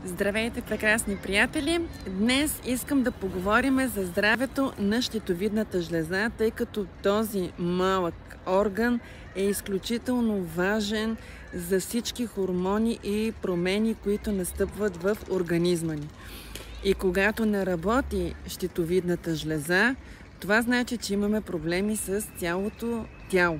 Здравейте, прекрасни приятели! Днес искам да поговорим за здравето на щитовидната жлеза, тъй като този малък орган е изключително важен за всички хормони и промени, които настъпват в организма ни. И когато не работи щитовидната жлеза, това значи, че имаме проблеми с цялото тяло.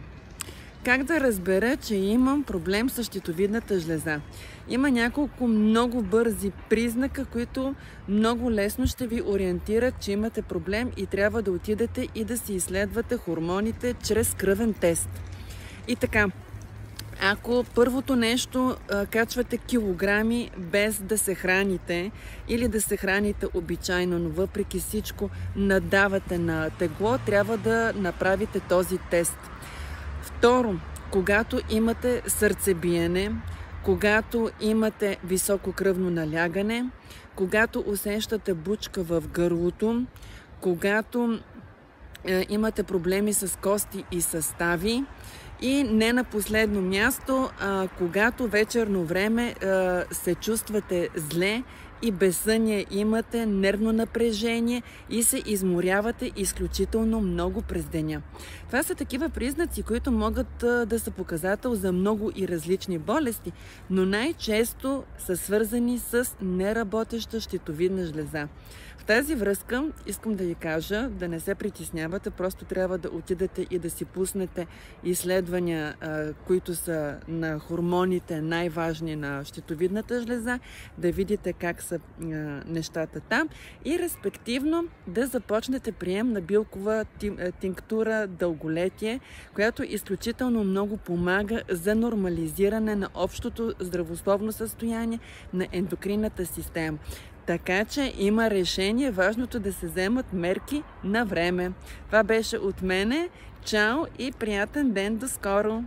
Как да разбера, че имам проблем с щитовидната жлеза? Има няколко много бързи признака, които много лесно ще ви ориентират, че имате проблем и трябва да отидете и да си изследвате хормоните чрез кръвен тест. И така, ако първото нещо качвате килограми без да се храните или да се храните обичайно, но въпреки всичко надавате на тегло, трябва да направите този тест. Второ, когато имате сърцебиене, когато имате високо кръвно налягане, когато усещате бучка в гърлото, когато имате проблеми с кости и състави и не на последно място, когато вечерно време се чувствате зле и безсъние имате, нервно напрежение и се изморявате изключително много през деня. Това са такива признаци, които могат да са показател за много и различни болести, но най-често са свързани с неработеща щитовидна жлеза. В тази връзка искам да ви кажа да не се притеснявате, просто трябва да отидете и да си пуснете изследвания, които са на хормоните най-важни на щитовидната жлеза, да видите как са нещата там и респективно да започнете прием на билкова тинктура дълголетие, която изключително много помага за нормализиране на общото здравословно състояние на ендокринната система. Така че има решение, важното да се вземат мерки на време. Това беше от мене. Чао и приятен ден, до скоро!